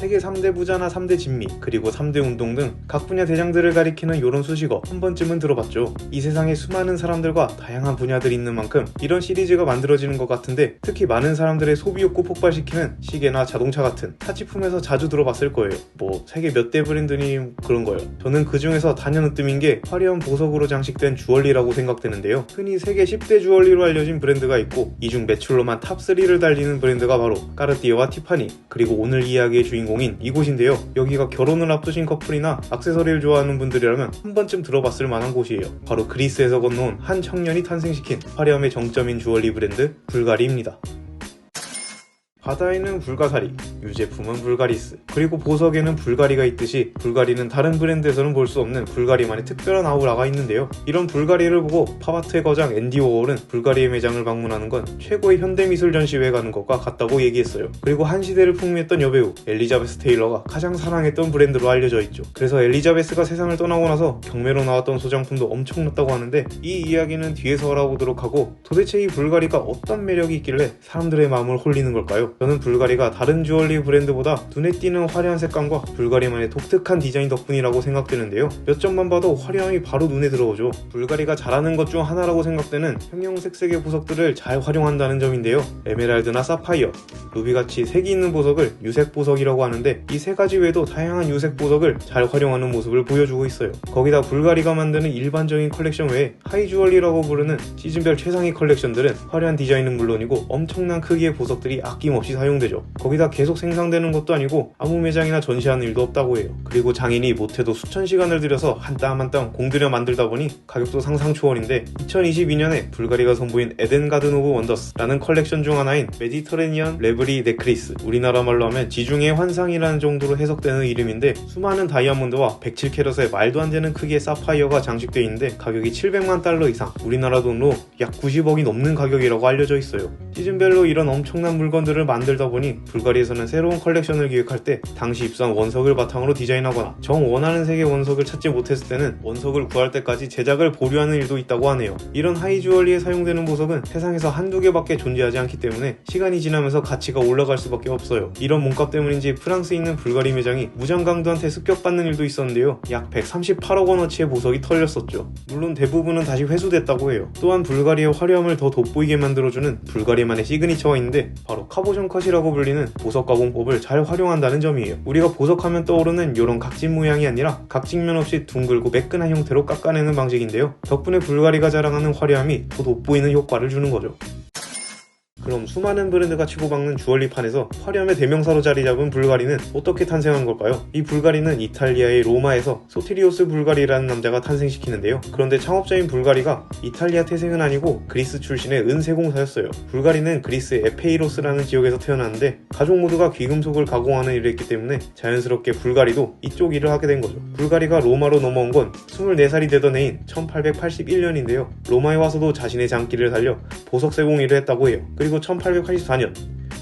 세계 3대 부자나 3대 진미, 그리고 3대 운동 등 각 분야 대장들을 가리키는 이런 수식어 한 번쯤은 들어봤죠. 이 세상에 수많은 사람들과 다양한 분야들이 있는 만큼 이런 시리즈가 만들어지는 것 같은데, 특히 많은 사람들의 소비 욕구 폭발시키는 시계나 자동차 같은 사치품에서 자주 들어봤을 거예요. 뭐 세계 몇 대 브랜드니 그런 거요. 저는 그 중에서 단연으뜸인 게 화려한 보석으로 장식된 주얼리라고 생각되는데요. 흔히 세계 10대 주얼리로 알려진 브랜드가 있고, 이 중 매출로만 탑3를 달리는 브랜드가 바로 까르띠에와 티파니, 그리고 오늘 이야기의 주인공인 이곳인데요. 여기가 결혼을 앞두신 커플이나 액세서리를 좋아하는 분들이라면 한 번쯤 들어봤을 만한 곳이에요. 바로 그리스에서 건너온 한 청년이 탄생시킨 화려함의 정점인 주얼리 브랜드 불가리입니다. 바다에는 불가사리, 유제품은 불가리스, 그리고 보석에는 불가리가 있듯이 불가리는 다른 브랜드에서는 볼 수 없는 불가리만의 특별한 아우라가 있는데요. 이런 불가리를 보고 팝아트의 거장 앤디 워홀은 불가리의 매장을 방문하는 건 최고의 현대미술 전시회에 가는 것과 같다고 얘기했어요. 그리고 한 시대를 풍미했던 여배우 엘리자베스 테일러가 가장 사랑했던 브랜드로 알려져 있죠. 그래서 엘리자베스가 세상을 떠나고 나서 경매로 나왔던 소장품도 엄청났다고 하는데, 이 이야기는 뒤에서 알아보도록 하고, 도대체 이 불가리가 어떤 매력이 있길래 사람들의 마음을 홀리는 걸까요? 저는 불가리가 다른 주얼리 브랜드보다 눈에 띄는 화려한 색감과 불가리만의 독특한 디자인 덕분이라고 생각되는데요. 몇 점만 봐도 화려함이 바로 눈에 들어오죠. 불가리가 잘하는 것 중 하나라고 생각되는 형형색색의 보석들을 잘 활용한다는 점인데요. 에메랄드나 사파이어, 루비같이 색이 있는 보석을 유색 보석이라고 하는데, 이 세 가지 외에도 다양한 유색 보석을 잘 활용하는 모습을 보여주고 있어요. 거기다 불가리가 만드는 일반적인 컬렉션 외에 하이 주얼리라고 부르는 시즌별 최상위 컬렉션들은 화려한 디자인은 물론이고 엄청난 크기의 보석들이 아낌없이 사용되죠. 거기다 계속 생산되는 것도 아니고 아무 매장이나 전시하는 일도 없다고 해요. 그리고 장인이 못해도 수천 시간을 들여서 한 땀 한 땀 공들여 만들다 보니 가격도 상상 초월인데, 2022년에 불가리가 선보인 에덴 가든 오브 원더스 라는 컬렉션 중 하나인 메디터레니언 레브리 네크리스, 우리나라 말로 하면 지중해 환상이라는 정도로 해석되는 이름인데, 수많은 다이아몬드와 107캐럿의 말도 안 되는 크기의 사파이어가 장식되어 있는데 가격이 700만 달러 이상, 우리나라 돈으로 약 90억이 넘는 가격이라고 알려져 있어요. 시즌별로 이런 엄청난 물건들을 만들다 보니 불가리에서는 새로운 컬렉션을 기획할 때 당시 입수한 원석을 바탕으로 디자인하거나 정 원하는 색의 원석을 찾지 못했을 때는 원석을 구할 때까지 제작을 보류하는 일도 있다고 하네요. 이런 하이 주얼리에 사용되는 보석은 세상에서 한두 개밖에 존재하지 않기 때문에 시간이 지나면서 가치가 올라갈 수밖에 없어요. 이런 몸값 때문인지 프랑스에 있는 불가리 매장이 무장강도한테 습격받는 일도 있었는데요. 약 138억 원어치의 보석이 털렸었죠. 물론 대부분은 다시 회수됐다고 해요. 또한 불가리의 화려함을 더 돋보이게 만들어주는 불가리만의 시그니처가 있는데, 바로 카보션 컷이라고 불리는 보석 가공법을 잘 활용한다는 점이에요. 우리가 보석하면 떠오르는 이런 각진 모양이 아니라 각직면 없이 둥글고 매끈한 형태로 깎아내는 방식인데요. 덕분에 불가리가 자랑하는 화려함이 더 돋보이는 효과를 주는 거죠. 그럼 수많은 브랜드가 치고박는 주얼리판에서 화려함의 대명사로 자리 잡은 불가리는 어떻게 탄생한 걸까요? 이 불가리는 이탈리아의 로마에서 소티리오스 불가리라는 남자가 탄생시키는데요. 그런데 창업자인 불가리가 이탈리아 태생은 아니고 그리스 출신의 은세공사였어요. 불가리는 그리스의 에페이로스라는 지역에서 태어났는데, 가족 모두가 귀금속을 가공하는 일을 했기 때문에 자연스럽게 불가리도 이쪽 일을 하게 된 거죠. 불가리가 로마로 넘어온 건 24살이 되던 해인 1881년인데요. 로마에 와서도 자신의 장기를 살려 보석 세공 일을 했다고 해요. 그리고 1884년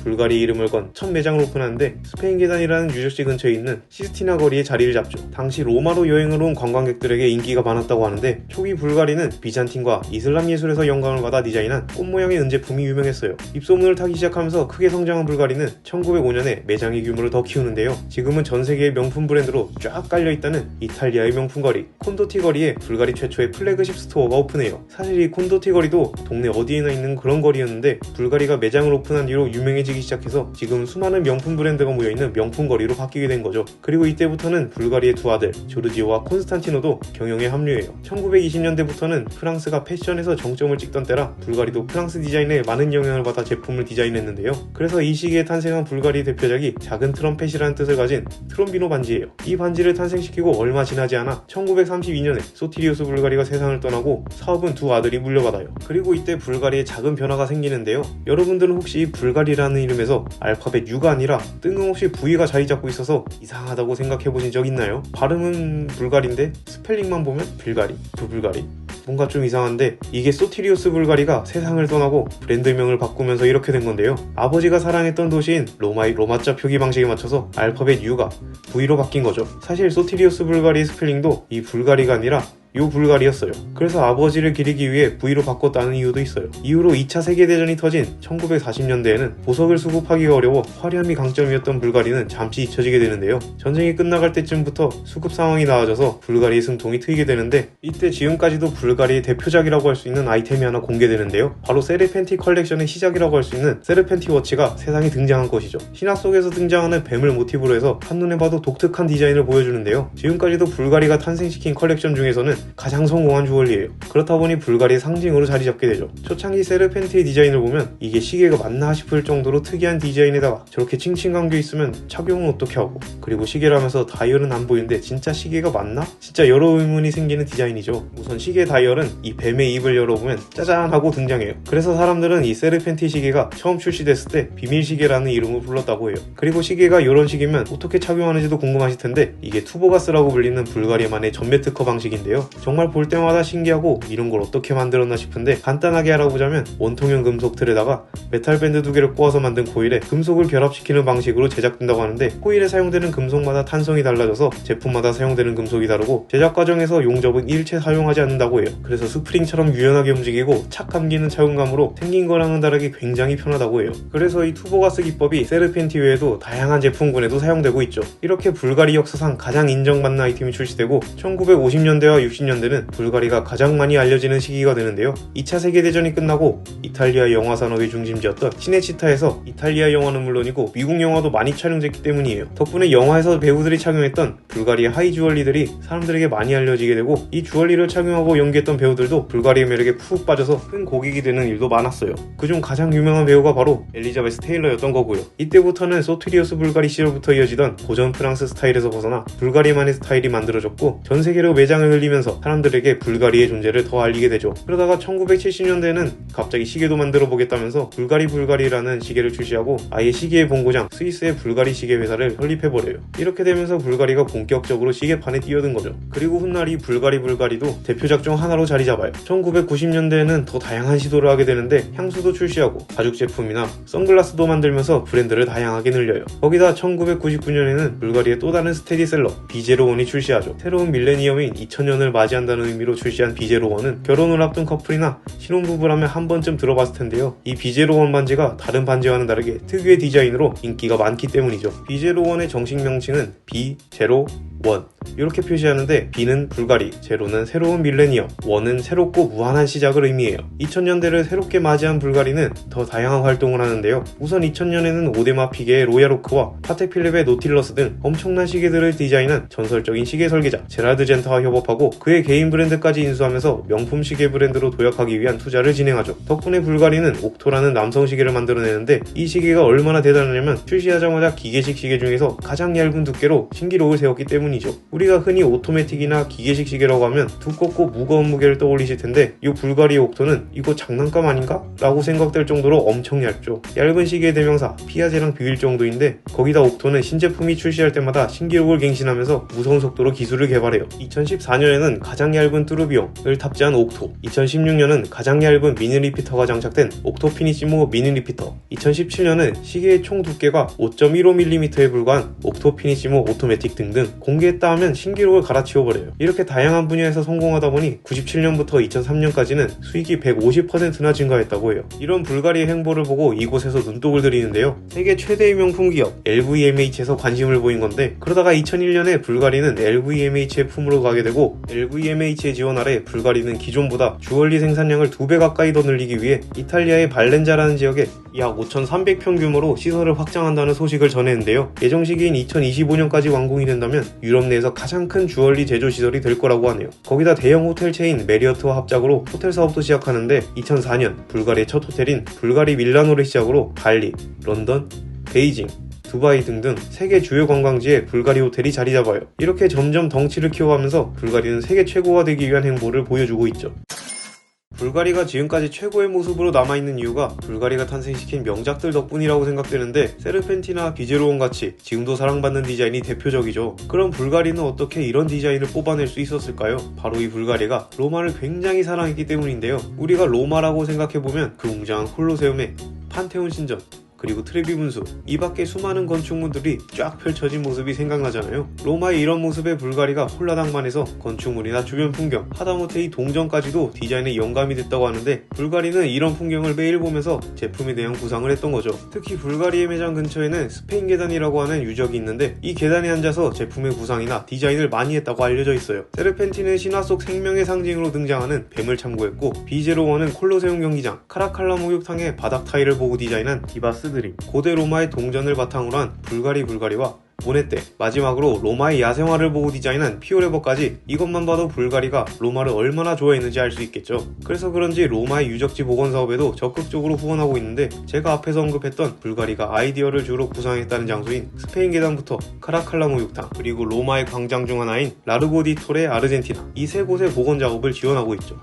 불가리 이름을 건 첫 매장을 오픈하는데, 스페인 계단이라는 유적지 근처에 있는 시스티나 거리에 자리를 잡죠. 당시 로마로 여행을 온 관광객들에게 인기가 많았다고 하는데, 초기 불가리는 비잔틴과 이슬람 예술에서 영감을 받아 디자인한 꽃 모양의 은제품이 유명했어요. 입소문을 타기 시작하면서 크게 성장한 불가리는 1905년에 매장의 규모를 더 키우는데요. 지금은 전 세계의 명품 브랜드로 쫙 깔려있다는 이탈리아의 명품 거리 콘도티 거리에 불가리 최초의 플래그십 스토어가 오픈해요. 사실 이 콘도티 거리도 동네 어디에나 있는 그런 거리였는데, 불가리가 매장을 오픈한 뒤로 유명해지기 시작해서 지금 수많은 명품 브랜드가 모여있는 명품 거리로 바뀌게 된 거죠. 그리고 이때부터는 불가리의 두 아들 조르지오와 콘스탄티노도 경영에 합류해요. 1920년대부터는 프랑스가 패션에서 정점을 찍던 때라 불가리도 프랑스 디자인에 많은 영향을 받아 제품을 디자인했는데요. 그래서 이 시기에 탄생한 불가리 대표작이 작은 트럼펫이라는 뜻을 가진 트롬비노 반지예요. 이 반지를 탄생시키고 얼마 지나지 않아 1932년에 소티리우스 불가리가 세상을 떠나고 사업은 두 아들이 물려받아요. 그리고 이때 불가리에 작은 변화가 생기는데요. 여러분들은 혹시 불가리라는 이름에서 알파벳 U가 아니라 뜬금없이 V가 자리 잡고 있어서 이상하다고 생각해보신 적 있나요? 발음은 불가리인데 스펠링만 보면 빌가리, 부불가리, 뭔가 좀 이상한데, 이게 소티리우스 불가리가 세상을 떠나고 브랜드명을 바꾸면서 이렇게 된 건데요. 아버지가 사랑했던 도시인 로마의 로마자 표기 방식에 맞춰서 알파벳 U가 V로 바뀐 거죠. 사실 소티리우스 불가리의 스펠링도 이 불가리가 아니라 요 불가리였어요. 그래서 아버지를 기리기 위해 V로 바꿨다는 이유도 있어요. 이후로 2차 세계대전이 터진 1940년대에는 보석을 수급하기가 어려워 화려함이 강점이었던 불가리는 잠시 잊혀지게 되는데요. 전쟁이 끝나갈 때쯤부터 수급 상황이 나아져서 불가리의 숨통이 트이게 되는데, 이때 지금까지도 불가리의 대표작이라고 할 수 있는 아이템이 하나 공개되는데요. 바로 세르펜티 컬렉션의 시작이라고 할 수 있는 세르펜티 워치가 세상에 등장한 것이죠. 신화 속에서 등장하는 뱀을 모티브로 해서 한눈에 봐도 독특한 디자인을 보여주는데요. 지금까지도 불가리가 탄생시킨 컬렉션 중에서는 가장 성공한 주얼리예요. 그렇다 보니 불가리의 상징으로 자리 잡게 되죠. 초창기 세르펜티의 디자인을 보면 이게 시계가 맞나 싶을 정도로 특이한 디자인에다가 저렇게 칭칭 감겨 있으면 착용은 어떻게 하고, 그리고 시계라면서 다이얼은 안 보이는데 진짜 시계가 맞나? 진짜 여러 의문이 생기는 디자인이죠. 우선 시계 다이얼은 이 뱀의 입을 열어보면 짜잔 하고 등장해요. 그래서 사람들은 이 세르펜티 시계가 처음 출시됐을 때 비밀 시계라는 이름을 불렀다고 해요. 그리고 시계가 이런 식이면 어떻게 착용하는지도 궁금하실 텐데, 이게 투보가스라고 불리는 불가리만의 전매 특허 방식인데요. 정말 볼 때마다 신기하고 이런 걸 어떻게 만들었나 싶은데, 간단하게 알아보자면 원통형 금속 틀에다가 메탈 밴드 2개를 꼬아서 만든 코일에 금속을 결합시키는 방식으로 제작된다고 하는데, 코일에 사용되는 금속마다 탄성이 달라져서 제품마다 사용되는 금속이 다르고 제작 과정에서 용접은 일체 사용하지 않는다고 해요. 그래서 스프링처럼 유연하게 움직이고 착 감기는 착용감으로 생긴 거랑은 다르게 굉장히 편하다고 해요. 그래서 이 투보가스 기법이 세르펜티 외에도 다양한 제품군에도 사용되고 있죠. 이렇게 불가리 역사상 가장 인정받는 아이템이 출시되고 1950년대와 60년대는 불가리가 가장 많이 알려지는 시기가 되는데요. 2차 세계대전이 끝나고 이탈리아 영화 산업의 중심지였던 시네치타에서 이탈리아 영화는 물론이고 미국 영화도 많이 촬영됐기 때문이에요. 덕분에 영화에서 배우들이 착용했던 불가리의 하이 주얼리들이 사람들에게 많이 알려지게 되고, 이 주얼리를 착용하고 연기했던 배우들도 불가리의 매력에 푹 빠져서 큰 고객이 되는 일도 많았어요. 그중 가장 유명한 배우가 바로 엘리자베스 테일러였던 거고요. 이때부터는 소트리우스 불가리 시절부터 이어지던 고전 프랑스 스타일에서 벗어나 불가리만의 스타일이 만들어졌고, 전 세계로 매장을 흘리면서 사람들에게 불가리의 존재를 더 알리게 되죠. 그러다가 1970년대에는 갑자기 시계도 만들어 보겠다면서 불가리라는 시계를 출시하고 아예 시계의 본고장 스위스의 불가리 시계 회사를 설립해버려요. 이렇게 되면서 불가리가 본격적으로 시계판에 뛰어든 거죠. 그리고 훗날 이 불가리도 대표작 중 하나로 자리 잡아요. 1990년대에는 더 다양한 시도를 하게 되는데, 향수도 출시하고 가죽 제품이나 선글라스도 만들면서 브랜드를 다양하게 늘려요. 거기다 1999년에는 불가리의 또 다른 스테디셀러 비제로1이 출시하죠. 새로운 밀레니엄인 2000년을 맞이한다는 의미로 출시한 비제로1은 결혼을 앞둔 커플이나 신혼부부라면 한 번쯤 들어봤을 텐데요. 이 비제로1 반지가 다른 반지와는 다르게 특유의 디자인으로 인기가 많기 때문이죠. 비제로1의 정식 명칭은 비제로1 이렇게 표시하는데, B는 불가리, 제로는 새로운 밀레니엄, 1은 새롭고 무한한 시작을 의미해요. 2000년대를 새롭게 맞이한 불가리는 더 다양한 활동을 하는데요. 우선 2000년에는 오데마 피게의 로얄오크와 파텍 필립의 노틸러스 등 엄청난 시계들을 디자인한 전설적인 시계 설계자 제라드 젠타와 협업하고 그의 개인 브랜드까지 인수하면서 명품 시계 브랜드로 도약하기 위한 투자를 진행하죠. 덕분에 불가리는 옥토라는 남성 시계를 만들어내는데, 이 시계가 얼마나 대단하냐면 출시하자마자 기계식 시계 중에서 가장 얇은 두께로 신기록을 세웠기 때문이죠. 우리가 흔히 오토매틱이나 기계식 시계라고 하면 두껍고 무거운 무게를 떠올리실 텐데, 이 불가리 옥토는 이거 장난감 아닌가? 라고 생각될 정도로 엄청 얇죠. 얇은 시계의 대명사 피아제랑 비빌 정도인데, 거기다 옥토는 신제품이 출시할 때마다 신기록을 갱신하면서 무서운 속도로 기술을 개발해요. 2014년에는 가장 얇은 뚜르비용을 탑재한 옥토, 2016년은 가장 얇은 미니 리피터가 장착된 옥토 피니시모 미니 리피터, 2017년은 시계의 총 두께가 5.15mm에 불과한 옥토 피니시모 오토매틱 등등 공개했다 하면 신기록을 갈아치워버려요. 이렇게 다양한 분야에서 성공하다 보니 97년부터 2003년까지는 수익이 150%나 증가했다고 해요. 이런 불가리의 행보를 보고 이곳에서 눈독을 들이는데요. 세계 최대의 명품 기업 LVMH에서 관심을 보인 건데, 그러다가 2001년에 불가리는 LVMH의 품으로 가게 되고, LVMH의 지원 아래 불가리는 기존보다 주얼리 생산량을 2배 가까이 더 늘리기 위해 이탈리아의 발렌자라는 지역에 약 5,300평 규모로 시설을 확장한다는 소식을 전했는데요. 예정 시기인 2025년까지 완공이 된다면 유럽 내에서 가장 큰 주얼리 제조 시설이 될 거라고 하네요. 거기다 대형 호텔 체인 메리어트와 합작으로 호텔 사업도 시작하는데, 2004년 불가리의 첫 호텔인 불가리 밀라노를 시작으로 발리, 런던, 베이징, 두바이 등등 세계 주요 관광지에 불가리 호텔이 자리 잡아요. 이렇게 점점 덩치를 키워가면서 불가리는 세계 최고가 되기 위한 행보를 보여주고 있죠. 불가리가 지금까지 최고의 모습으로 남아있는 이유가 불가리가 탄생시킨 명작들 덕분이라고 생각되는데, 세르펜티나 비제로온 같이 지금도 사랑받는 디자인이 대표적이죠. 그럼 불가리는 어떻게 이런 디자인을 뽑아낼 수 있었을까요? 바로 이 불가리가 로마를 굉장히 사랑했기 때문인데요. 우리가 로마라고 생각해보면 그 웅장한 콜로세움에 판테온 신전, 그리고 트레비 분수, 이 밖에 수많은 건축물들이 쫙 펼쳐진 모습이 생각나잖아요. 로마의 이런 모습에 불가리가 홀라당만해서 건축물이나 주변 풍경, 하다못해 이 동전까지도 디자인에 영감이 됐다고 하는데, 불가리는 이런 풍경을 매일 보면서 제품에 대한 구상을 했던 거죠. 특히 불가리의 매장 근처에는 스페인 계단이라고 하는 유적이 있는데, 이 계단에 앉아서 제품의 구상이나 디자인을 많이 했다고 알려져 있어요. 세르펜틴은 신화 속 생명의 상징으로 등장하는 뱀을 참고했고, 비제로원은 콜로세움 경기장, 카라칼라 목욕탕의 바닥 타일을 보고 디자인한 디바스 드림, 고대 로마의 동전을 바탕으로 한 불가리와 모네떼, 마지막으로 로마의 야생화를 보고 디자인한 피오레버까지, 이것만 봐도 불가리가 로마를 얼마나 좋아했는지 알 수 있겠죠. 그래서 그런지 로마의 유적지 복원 사업에도 적극적으로 후원하고 있는데, 제가 앞에서 언급했던 불가리가 아이디어를 주로 구상했다는 장소인 스페인 계단부터 카라칼라 목욕탕, 그리고 로마의 광장 중 하나인 라르고 디 토레 아르젠티나, 이 세 곳의 복원 작업을 지원하고 있죠.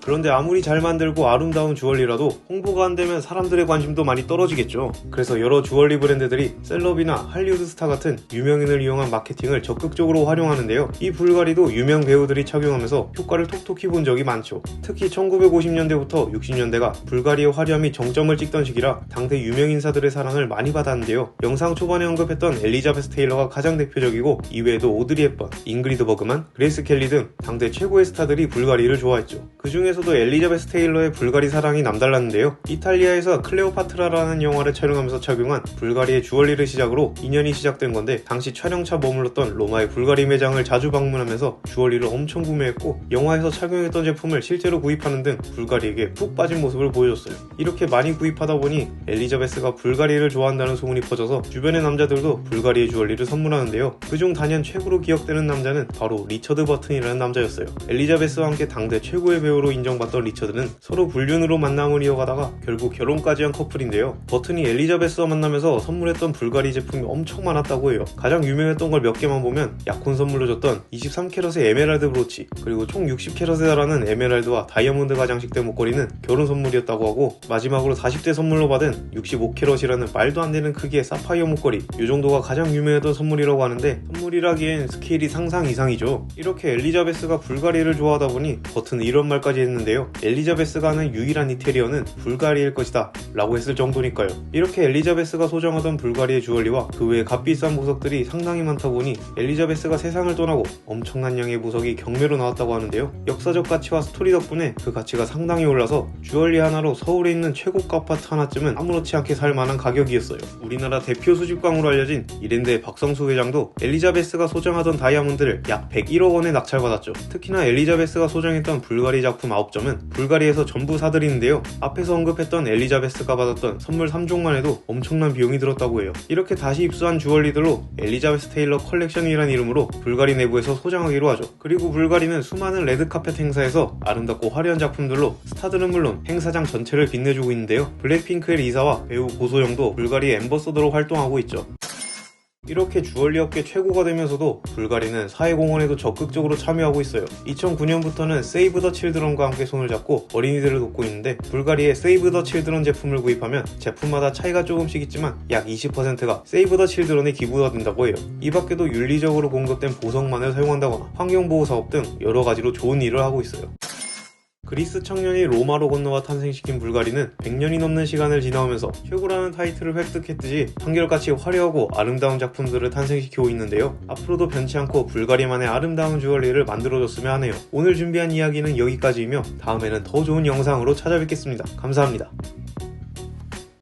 그런데 아무리 잘 만들고 아름다운 주얼리라도 홍보가 안 되면 사람들의 관심도 많이 떨어지겠죠. 그래서 여러 주얼리 브랜드들이 셀럽이나 할리우드 스타 같은 유명인을 이용한 마케팅을 적극적으로 활용하는데요. 이 불가리도 유명 배우들이 착용하면서 효과를 톡톡히 본 적이 많죠. 특히 1950년대부터 60년대가 불가리의 화려함이 정점을 찍던 시기라 당대 유명인사들의 사랑을 많이 받았는데요. 영상 초반에 언급했던 엘리자베스 테일러가 가장 대표적이고, 이외에도 오드리 헵번, 잉그리드 버그만, 그레이스 켈리 등 당대 최고의 스타들이 불가리를 좋아했죠. 그 중에서도 엘리자베스 테일러의 불가리 사랑이 남달랐는데요. 이탈리아에서 클레오파트라라는 영화를 촬영하면서 착용한 불가리의 주얼리를 시작으로 인연이 시작된 건데, 당시 촬영차 머물렀던 로마의 불가리 매장을 자주 방문하면서 주얼리를 엄청 구매했고, 영화에서 착용했던 제품을 실제로 구입하는 등 불가리에게 푹 빠진 모습을 보여줬어요. 이렇게 많이 구입하다 보니 엘리자베스가 불가리를 좋아한다는 소문이 퍼져서 주변의 남자들도 불가리의 주얼리를 선물하는데요. 그중 단연 최고로 기억되는 남자는 바로 리처드 버튼이라는 남자였어요. 엘리자베스와 함께 당대 최고의 배우로 인정받던 리처드는 서로 불륜으로 만남을 이어가다가 결국 결혼까지 한 커플인데요. 버튼이 엘리자베스와 만나면서 선물했던 불가리 제품이 엄청 많았다고 해요. 가장 유명했던 걸 몇 개만 보면, 약혼 선물로 줬던 23캐럿의 에메랄드 브로치, 그리고 총 60캐럿에 달하는 에메랄드와 다이아몬드가 장식된 목걸이는 결혼 선물이었다고 하고, 마지막으로 40대 선물로 받은 65캐럿이라는 말도 안 되는 크기의 사파이어 목걸이, 이 정도가 가장 유명했던 선물이라고 하는데, 선물이라기엔 스케일이 상상 이상이죠. 이렇게 엘리자베스가 불가리를 좋아하다 보니 버튼은 이런 말까지 했는데요. 엘리자베스가 하는 유일한 이태리어는 불가리일 것이다 라고 했을 정도니까요. 이렇게 엘리자베스가 소장하던 불가리의 주얼리와 그 외에 값비싼 보석들이 상당히 많다 보니 엘리자베스가 세상을 떠나고 엄청난 양의 보석이 경매로 나왔다고 하는데요. 역사적 가치와 스토리 덕분에 그 가치가 상당히 올라서 주얼리 하나로 서울에 있는 최고가 아파트 하나쯤은 아무렇지 않게 살 만한 가격이었어요. 우리나라 대표 수집광으로 알려진 이랜드의 박성수 회장도 엘리자베스가 소장하던 다이아몬드를 약 101억 원에 낙찰받았죠. 특히나 엘리자베스가 소장했던 불가리 작품 9점은 불가리에서 전부 사들이는데요. 앞에서 언급했던 엘리자베스가 받았던 선물 3종만 해도 엄청난 비용이 들었다고 해요. 이렇게 다시 입수한 주얼리들로 엘리자베스 테일러 컬렉션이란 이름으로 불가리 내부에서 소장하기로 하죠. 그리고 불가리는 수많은 레드카펫 행사에서 아름답고 화려한 작품들로 스타들은 물론 행사장 전체를 빛내주고 있는데요. 블랙핑크의 리사와 배우 고소영도 불가리의 앰버서더로 활동하고 있죠. 이렇게 주얼리 업계 최고가 되면서도 불가리는 사회공헌에도 적극적으로 참여하고 있어요. 2009년부터는 세이브 더 칠드런과 함께 손을 잡고 어린이들을 돕고 있는데, 불가리의 세이브 더 칠드런 제품을 구입하면 제품마다 차이가 조금씩 있지만 약 20%가 세이브 더 칠드런에 기부가 된다고 해요. 이 밖에도 윤리적으로 공급된 보석만을 사용한다거나 환경보호 사업 등 여러 가지로 좋은 일을 하고 있어요. 그리스 청년이 로마로 건너와 탄생시킨 불가리는 100년이 넘는 시간을 지나오면서 최고라는 타이틀을 획득했듯이 한결같이 화려하고 아름다운 작품들을 탄생시키고 있는데요. 앞으로도 변치 않고 불가리만의 아름다운 주얼리를 만들어줬으면 하네요. 오늘 준비한 이야기는 여기까지이며 다음에는 더 좋은 영상으로 찾아뵙겠습니다. 감사합니다.